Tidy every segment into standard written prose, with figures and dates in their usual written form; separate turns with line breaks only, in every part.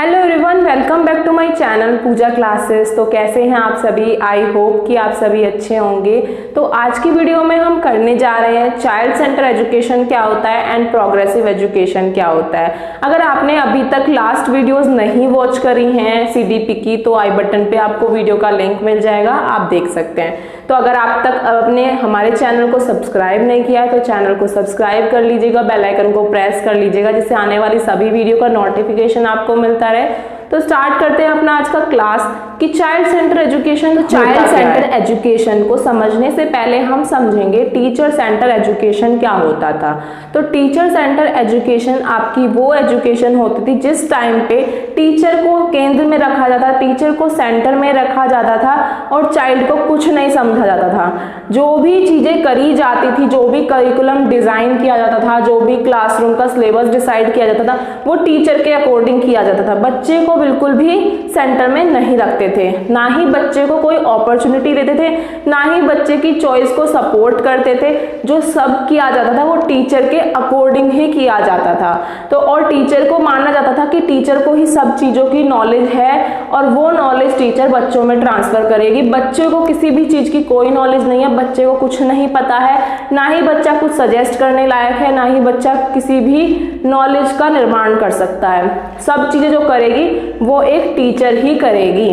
Hello everyone, welcome back to my channel Pooja classes. तो कैसे हैं आप सभी? आई होप कि आप सभी अच्छे होंगे। तो आज की वीडियो में हम करने जा रहे हैं चाइल्ड सेंटर एजुकेशन क्या होता है एंड प्रोग्रेसिव एजुकेशन क्या होता है। अगर आपने अभी तक लास्ट वीडियोस नहीं वॉच करी हैं सीडीपी की, तो आई बटन पे आपको वीडियो का लिंक मिल जाएगा, आप देख सकते हैं। तो अगर आप तक अपने हमारे चैनल को सब्सक्राइब नहीं किया है तो चैनल को सब्सक्राइब कर लीजिएगा, बेल आइकन को प्रेस कर लीजिएगा, जिससे आने वाली सभी वीडियो का नोटिफिकेशन आपको मिलता रहे। तो स्टार्ट करते हैं अपना आज का क्लास कि चाइल्ड सेंटर एजुकेशन। तो चाइल्ड सेंटर एजुकेशन को समझने से पहले हम समझेंगे टीचर सेंटर एजुकेशन क्या होता था। तो टीचर सेंटर एजुकेशन आपकी वो एजुकेशन होती थी जिस टाइम पे टीचर को केंद्र में रखा जाता, टीचर को सेंटर में रखा जाता था और चाइल्ड को कुछ नहीं समझा जाता था। जो भी चीजें करी जाती थी, जो भी करिकुलम डिजाइन किया जाता था, जो भी क्लासरूम का सिलेबस डिसाइड किया जाता था, वो टीचर के अकॉर्डिंग किया जाता था। बच्चे को बिल्कुल भी सेंटर में नहीं रखते थे, ना ही बच्चे को कोई अपॉर्चुनिटी देते थे, ना ही बच्चे की चॉइस को सपोर्ट करते थे। जो सब किया जाता था वो टीचर के अकॉर्डिंग ही किया जाता था। तो और टीचर को माना जाता था कि टीचर को ही सब चीजों की नॉलेज है और वो नॉलेज टीचर बच्चों में ट्रांसफर करेगी। बच्चे को किसी भी चीज की कोई नॉलेज नहीं है, बच्चे को कुछ नहीं पता है, ना ही बच्चा कुछ सजेस्ट करने लायक है, ना ही बच्चा किसी भी नॉलेज का निर्माण कर सकता है। सब चीजें जो करेगी वो एक टीचर ही करेगी।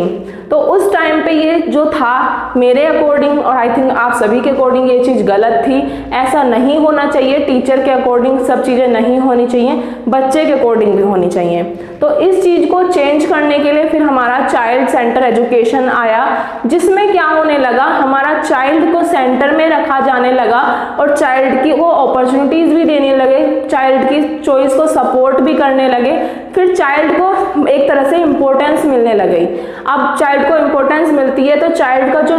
तो उस टाइम पे ये जो था, मेरे अकॉर्डिंग और आई थिंक आप सभी के अकॉर्डिंग, ये चीज गलत थी। ऐसा नहीं होना चाहिए। टीचर के अकॉर्डिंग सब चीजें नहीं होनी चाहिए, बच्चे के अकॉर्डिंग भी होनी चाहिए। तो इस चीज को चेंज करने के लिए फिर हमारा चाइल्ड सेंटर एजुकेशन आया, जिसमें क्या होने लगा, हमारा चाइल्ड को सेंटर में रखा जाने लगा और चाइल्ड की वो अपॉर्चुनिटीज भी देने लगे, चाइल्ड की चॉइस को सपोर्ट भी करने लगे। फिर चाइल्ड को एक तरह से इंपॉर्टेंस मिलने लगी। अब चाइल्ड को इंपॉर्टेंस मिलती है तो चाइल्ड का जो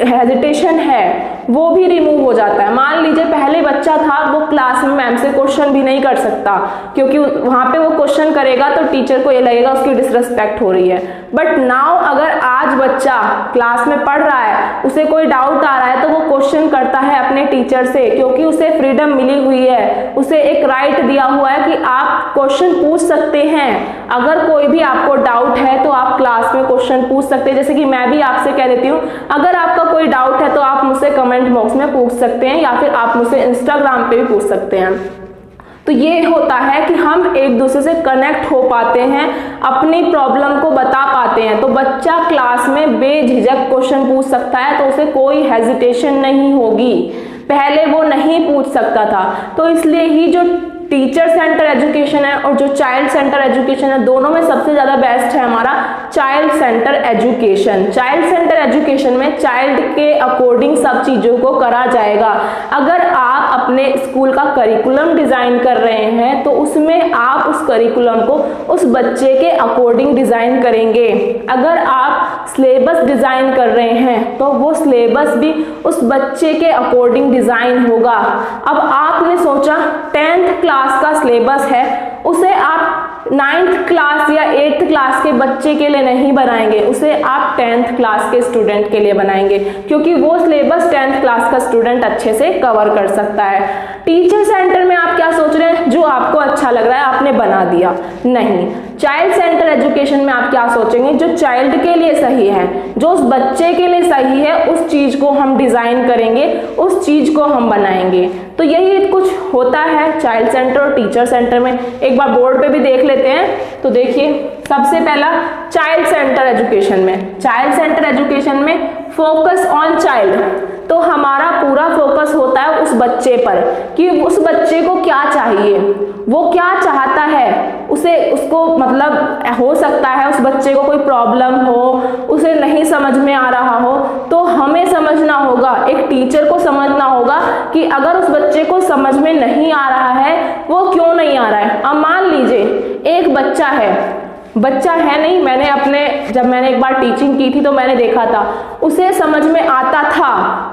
हेजिटेशन है वो भी रिमूव हो जाता है। मान लीजिए पहले बच्चा था, वो क्लास में मैम से क्वेश्चन भी नहीं कर सकता, क्योंकि वहां पे वो क्वेश्चन करेगा तो टीचर को ये लगेगा उसकी डिसरिस्पेक्ट हो रही है। बट नाउ अगर आज बच्चा क्लास में पढ़ रहा है, उसे कोई डाउट आ रहा है, तो वो क्वेश्चन करता है अपने टीचर से, क्योंकि उसे फ्रीडम मिली हुई है, उसे एक राइट दिया हुआ है कि आप क्वेश्चन पूछ सकते हैं। अगर कोई भी आपको डाउट है तो आप क्लास में क्वेश्चन पूछ सकते हैं। जैसे कि मैं भी आपसे कह देती हूँ, अगर आपका कोई डाउट है तो आप मुझसे कमेंट बॉक्स में पूछ सकते हैं, या फिर आप मुझसे इंस्टाग्राम पे भी पूछ सकते हैं। तो ये होता है कि हम एक दूसरे से कनेक्ट हो पाते हैं, अपनी प्रॉब्लम को बता पाते हैं। तो बच्चा क्लास में बेझिझक क्वेश्चन पूछ सकता है, तो उसे कोई हेजिटेशन नहीं होगी। पहले वो नहीं पूछ सकता था। तो इसलिए ही जो टीचर सेंटर एजुकेशन है और जो चाइल्ड सेंटर एजुकेशन है, दोनों में सबसे ज्यादा बेस्ट है हमारा child centre education. Child centre education में चाइल्ड के अकॉर्डिंग सब चीजों को करा जाएगा। अगर आप अपने स्कूल का करिकुलम डिजाइन कर रहे हैं तो उसमें आप उस करिकुलम को उस बच्चे के अकॉर्डिंग डिजाइन करेंगे। अगर आप सिलेबस डिजाइन कर रहे हैं तो वो सिलेबस भी उस बच्चे के अकॉर्डिंग डिजाइन होगा। अब आपने सोचा 10th क्लास का सिलेबस है, उसे आप 9th क्लास या 8th क्लास के बच्चे के लिए नहीं बनाएंगे, उसे आप 10th क्लास के स्टूडेंट के लिए बनाएंगे, क्योंकि वो सिलेबस 10th क्लास का स्टूडेंट अच्छे से कवर कर सकता है। टीचर सेंटर में आप क्या सोच रहे हैं, जो आपको अच्छा लग रहा है आपने बना दिया, नहीं। चाइल्ड सेंटर एजुकेशन में आप क्या सोचेंगे, जो चाइल्ड के लिए सही है, जो उस बच्चे के लिए सही है, उस चीज को हम डिजाइन करेंगे, उस चीज को हम बनाएंगे। तो यही कुछ होता है चाइल्ड सेंटर और टीचर सेंटर में। एक बार बोर्ड पे भी देख लेते हैं। तो देखिए, सबसे पहला चाइल्ड सेंटर एजुकेशन में, चाइल्ड सेंटर एजुकेशन में फोकस ऑन चाइल्ड। तो हमारा पूरा फोकस होता है उस बच्चे पर कि उस बच्चे को क्या चाहिए, वो क्या चाहता है, उसको मतलब हो सकता है उस बच्चे को कोई प्रॉब्लम हो, उसे नहीं समझ में आ रहा हो, तो हमें समझना होगा, एक टीचर को समझना होगा कि अगर उस बच्चे को समझ में नहीं आ रहा है, वो क्यों नहीं आ रहा है। अब मान लीजिए एक बच्चा है नहीं, जब मैंने एक बार टीचिंग की थी तो मैंने देखा था, उसे समझ में आता था,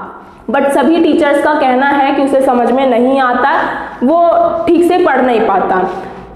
बट सभी टीचर्स का कहना है कि उसे समझ में नहीं आता, वो ठीक से पढ़ नहीं पाता।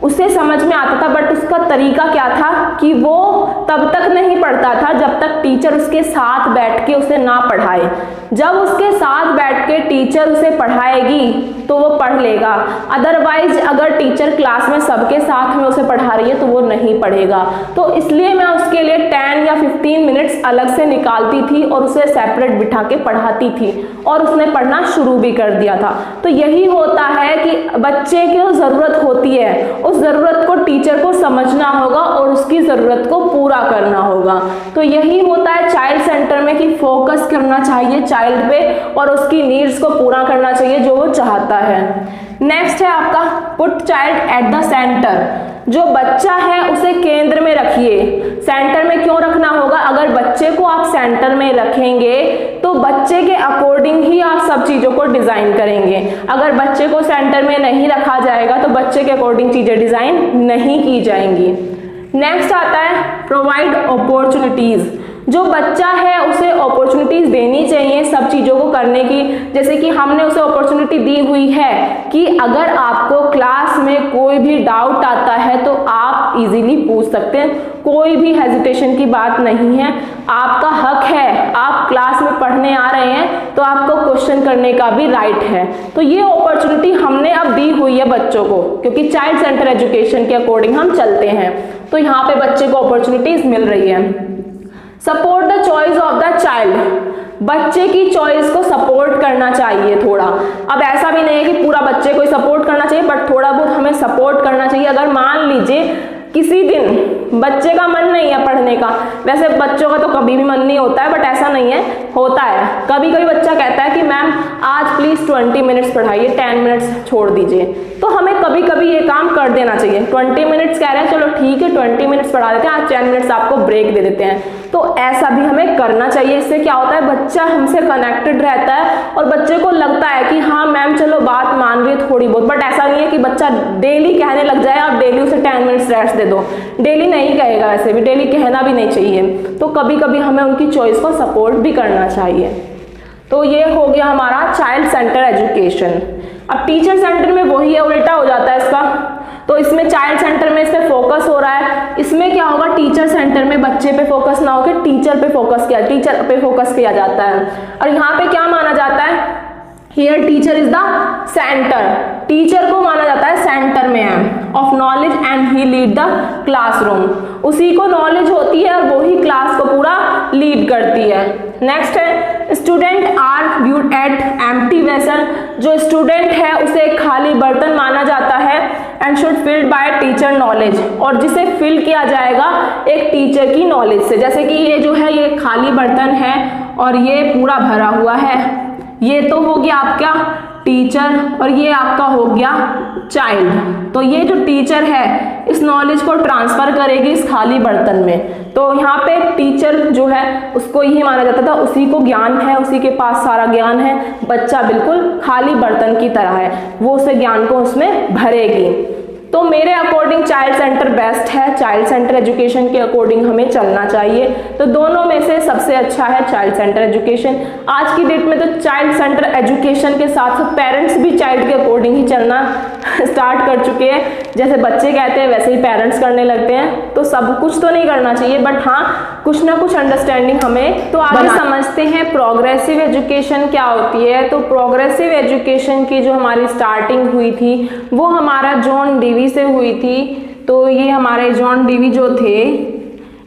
उसे समझ में आता था, बट उसका तरीका क्या था कि वो तब तक नहीं पढ़ता था जब तक टीचर उसके साथ बैठ के उसे ना पढ़ाए। जब उसके साथ बैठ के टीचर उसे पढ़ाएगी तो वो पढ़ लेगा, अदरवाइज अगर टीचर क्लास में सबके साथ में उसे पढ़ा रही है तो वो नहीं पढ़ेगा। तो इसलिए मैं उसके लिए 10 या 15 मिनट्स अलग से निकालती थी और उसे सेपरेट बिठा के पढ़ाती थी और उसने पढ़ना शुरू भी कर दिया था। तो यही होता है कि बच्चे की ज़रूरत होती है, उस ज़रूरत को टीचर को समझना होगा और उसकी ज़रूरत को पूरा करना होगा। तो यही होता है चाइल्ड सेंटर में कि फोकस करना चाहिए चाइल्ड पे और उसकी नीड्स को पूरा करना चाहिए जो वो चाहता है। नेक्स्ट है आपका put child at the centre. जो बच्चा है उसे केंद्र में रखिए। सेंटर में क्यों रखना होगा? अगर बच्चे को आप सेंटर में रखेंगे तो बच्चे के अकॉर्डिंग ही आप सब चीज़ों को डिज़ाइन करेंगे। अगर बच्चे को सेंटर में नहीं रखा जाएगा तो बच्चे के अकॉर्डिंग चीज़ें डिज़ाइन नहीं की जाएंगी। नेक्स्ट आता है प्रोवाइड अपॉर्चुनिटीज़। जो बच्चा है उसे अपॉर्चुनिटीज देनी चाहिए सब चीज़ों को करने की। जैसे कि हमने उसे अपॉर्चुनिटी दी हुई है कि अगर आपको क्लास में कोई भी डाउट आता है तो आप इजीली पूछ सकते हैं, कोई भी हेजिटेशन की बात नहीं है, आपका हक है। आप क्लास में पढ़ने आ रहे हैं तो आपको क्वेश्चन करने का भी राइट है। तो ये अपॉर्चुनिटी हमने अब दी हुई है बच्चों को, क्योंकि चाइल्ड सेंटर एजुकेशन के अकॉर्डिंग हम चलते हैं। तो यहाँ पे बच्चे को अपॉर्चुनिटीज मिल रही है। Support the choice of the child. बच्चे की चॉइस को सपोर्ट करना चाहिए थोड़ा। अब ऐसा भी नहीं है कि पूरा बच्चे को ही सपोर्ट करना चाहिए, बट थोड़ा बहुत हमें सपोर्ट करना चाहिए। अगर मान लीजिए किसी दिन बच्चे का मन नहीं है पढ़ने का, वैसे बच्चों का तो कभी भी मन नहीं होता है, बट ऐसा नहीं है, होता है। कभी कभी बच्चा कहता है कि मैम आज प्लीज़ 20 मिनट्स पढ़ाइए, 10 मिनट्स छोड़ दीजिए। तो हमें कभी कभी ये काम कर देना चाहिए। 20 मिनट्स कह रहे हैं, चलो ठीक है 20 मिनट्स पढ़ा देते हैं, आज 10 मिनट्स आपको ब्रेक दे देते हैं। तो ऐसा भी हमें करना चाहिए। इससे क्या होता है, बच्चा हमसे कनेक्टेड रहता है और बच्चे को लगता है कि हाँ मैम चलो बात मान रही है थोड़ी बहुत। बट ऐसा नहीं है कि बच्चा डेली कहने लग जाए, आप डेली उसे 10 मिनट्स रेस्ट दे दो। डेली नहीं कहेगा, वैसे भी डेली कहना भी नहीं चाहिए। तो कभी कभी हमें उनकी चॉइस को सपोर्ट भी करना चाहिए। तो ये हो गया हमारा चाइल्ड सेंटर एजुकेशन। अब टीचर सेंटर में वही है, उल्टा हो जाता है इसका। तो इसमें चाइल्ड सेंटर में इस पे फोकस हो रहा है, इसमें क्या होगा, टीचर सेंटर में बच्चे पे फोकस ना होकर टीचर पे फोकस किया जाता है। और यहाँ पे क्या माना जाता है, here teacher is the centre. Teacher को माना जाता है सेंटर में है of knowledge and he lead the classroom. उसी को नॉलेज होती है और वही क्लास को पूरा लीड करती है। नेक्स्ट है student are viewed at empty vessel. जो स्टूडेंट है उसे खाली बर्तन माना जाता है and should filled by teacher knowledge, और जिसे फिल किया जाएगा एक टीचर की नॉलेज से। जैसे कि ये जो है ये खाली बर्तन है और ये पूरा भरा हुआ है, ये तो हो गया आपका टीचर और ये आपका हो गया चाइल्ड। तो ये जो टीचर है इस नॉलेज को ट्रांसफर करेगी इस खाली बर्तन में। तो यहाँ पे टीचर जो है उसको यही माना जाता था, उसी को ज्ञान है, उसी के पास सारा ज्ञान है। बच्चा बिल्कुल खाली बर्तन की तरह है, वो उसे ज्ञान को उसमें भरेगी। तो मेरे अकॉर्डिंग चाइल्ड सेंटर बेस्ट है, चाइल्ड सेंटर एजुकेशन के अकॉर्डिंग हमें चलना चाहिए। तो दोनों में से सबसे अच्छा है चाइल्ड सेंटर एजुकेशन। आज की डेट में तो चाइल्ड सेंटर एजुकेशन के साथ साथ पेरेंट्स भी चाइल्ड के अकॉर्डिंग ही चलना स्टार्ट कर चुके हैं। जैसे बच्चे कहते हैं वैसे ही पेरेंट्स करने लगते हैं। तो सब कुछ तो नहीं करना चाहिए, बट हाँ कुछ ना कुछ अंडरस्टैंडिंग हमें तो आगे समझते हैं प्रोग्रेसिव एजुकेशन क्या होती है। तो प्रोग्रेसिव एजुकेशन की जो हमारी स्टार्टिंग हुई थी वो हमारा जॉन डीवी से हुई थी। तो ये हमारे जॉन डीवी जो थे,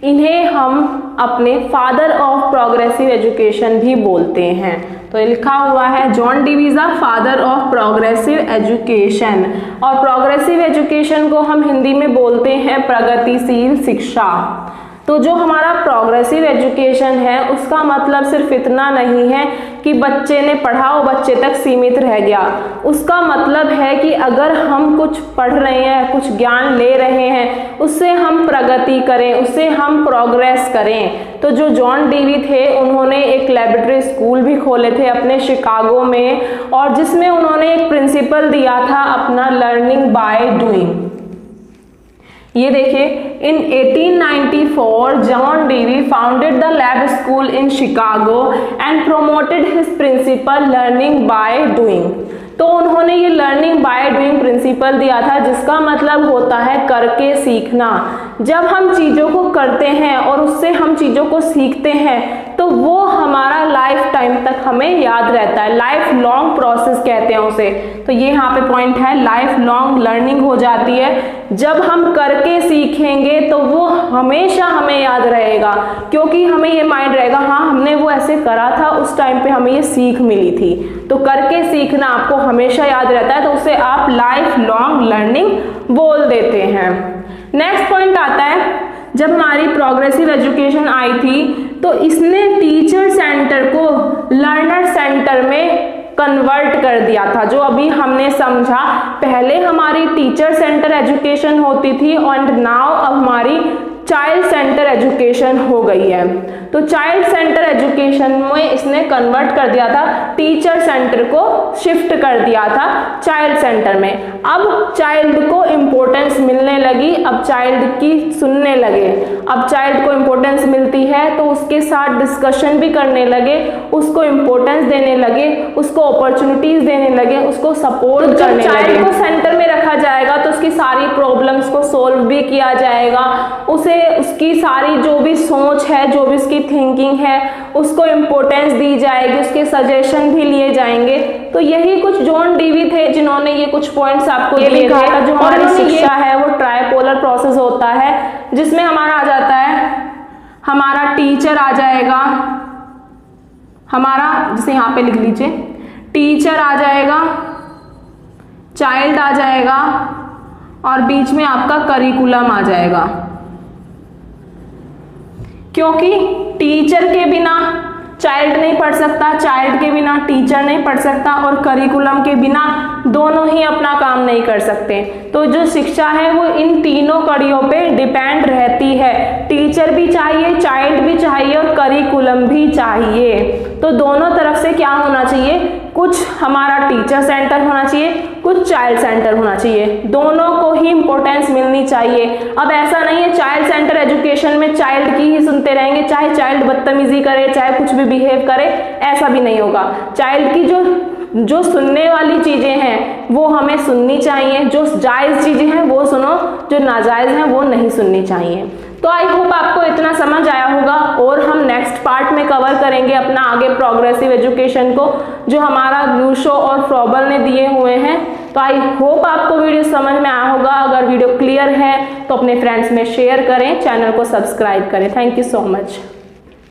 इन्हें हम अपने फादर ऑफ प्रोग्रेसिव एजुकेशन भी बोलते हैं। तो लिखा हुआ है John Dewey is the father of progressive education. और प्रोग्रेसिव एजुकेशन को हम हिंदी में बोलते हैं प्रगतिशील शिक्षा। तो जो हमारा प्रोग्रेसिव एजुकेशन है उसका मतलब सिर्फ इतना नहीं है कि बच्चे ने पढ़ा और बच्चे तक सीमित रह गया। उसका मतलब है कि अगर हम कुछ पढ़ रहे हैं, कुछ ज्ञान ले रहे हैं, उससे हम प्रगति करें, उससे हम प्रोग्रेस करें। तो जो जॉन डीवी थे उन्होंने एक लैबोरेटरी स्कूल भी खोले थे अपने शिकागो में, और जिसमें उन्होंने एक प्रिंसिपल दिया था अपना लर्निंग बाय डूइंग। ये देखिए in 1894 John Dewey founded the lab school in Chicago and promoted his principle learning by doing. तो उन्होंने ये लर्निंग बाय डूइंग प्रिंसिपल दिया था, जिसका मतलब होता है करके सीखना। जब हम चीज़ों को करते हैं और उससे हम चीज़ों को सीखते हैं तो वो हमारा लाइफ टाइम तक हमें याद रहता है, लाइफ लॉन्ग प्रोसेस कहते हैं उसे। तो ये यहाँ पे पॉइंट है, लाइफ लॉन्ग लर्निंग हो जाती है। जब हम करके सीखेंगे तो वो हमेशा हमें याद रहेगा, क्योंकि हमें ये माइंड रहेगा हाँ हमने वो ऐसे करा था, उस टाइम पे हमें ये सीख मिली थी। तो करके सीखना आपको हमेशा याद रहता है, तो उसे आप लाइफ लॉन्ग लर्निंग बोल देते हैं। नेक्स्ट पॉइंट आता है, जब हमारी प्रोग्रेसिव एजुकेशन आई थी तो इसने टीचर सेंटर को लर्नर सेंटर में कन्वर्ट कर दिया था। जो अभी हमने समझा, पहले हमारी टीचर सेंटर एजुकेशन होती थी और नाउ अब हमारी चाइल्ड सेंटर एजुकेशन हो गई है। तो चाइल्ड सेंटर एजुकेशन में इसने कन्वर्ट कर दिया था, टीचर सेंटर को शिफ्ट कर दिया था चाइल्ड सेंटर में। अब चाइल्ड को इम्पोर्टेंस मिलने लगी, अब चाइल्ड की सुनने लगे। अब चाइल्ड को इम्पोर्टेंस मिलती है तो उसके साथ डिस्कशन भी करने लगे, उसको इम्पोर्टेंस देने लगे, उसको अपॉर्चुनिटीज देने लगे, उसको सपोर्ट करने लगे। चाइल्ड को सेंटर में रखा जाएगा तो उसकी सारी प्रॉब्लम्स को सोल्व भी किया जाएगा, उसे उसकी सारी जो भी सोच है, जो भी उसकी थिंकिंग है, उसको इम्पोर्टेंस दी जाएगी, उसके सजेशन भी लिए जाएंगे। तो यही कुछ जॉन डीवी थे जिन्होंने ये कुछ पॉइंट्स आपको दिए थे। जो हमारी शिक्षा है वो ट्राइपोलर प्रोसेस होता है, जिसमें हमारा आ जाता है, हमारा टीचर आ जाएगा, हमारा जिसे यहाँ पे लिख लीजिए, टीचर आ जाएगा, चाइल्ड आ जाएगा और बीच में आपका करिकुलम आ जाएगा। क्योंकि टीचर के बिना चाइल्ड नहीं पढ़ सकता, चाइल्ड के बिना टीचर नहीं पढ़ सकता और करिकुलम के बिना दोनों ही अपना काम नहीं कर सकते। तो जो शिक्षा है वो इन तीनों कड़ियों पे डिपेंड रहती है। टीचर भी चाहिए, चाइल्ड भी चाहिए और करिकुलम भी चाहिए। तो दोनों तरफ से क्या होना चाहिए, कुछ हमारा टीचर सेंटर होना चाहिए, कुछ चाइल्ड सेंटर होना चाहिए, दोनों को ही इंपॉर्टेंस मिलनी चाहिए। अब ऐसा नहीं है चाइल्ड सेंटर एजुकेशन में चाइल्ड की ही सुनते रहेंगे, चाहे चाइल्ड बदतमीजी करे, चाहे कुछ भी बिहेव करे, ऐसा भी नहीं होगा। चाइल्ड की जो सुनने वाली चीजें हैं वो हमें सुननी चाहिए, जो जायज चीजें हैं वो सुनो, जो नाजायज हैं वो नहीं सुननी चाहिए। तो आई होप आपको इतना समझ आया होगा और हम नेक्स्ट पार्ट में कवर करेंगे अपना आगे प्रोग्रेसिव एजुकेशन को, जो हमारा ग्लूशो और फ्रॉबल ने दिए हुए हैं। तो आई होप आपको वीडियो समझ में आया होगा। अगर वीडियो क्लियर है तो अपने फ्रेंड्स में शेयर करें, चैनल को सब्सक्राइब करें। Thank you so much.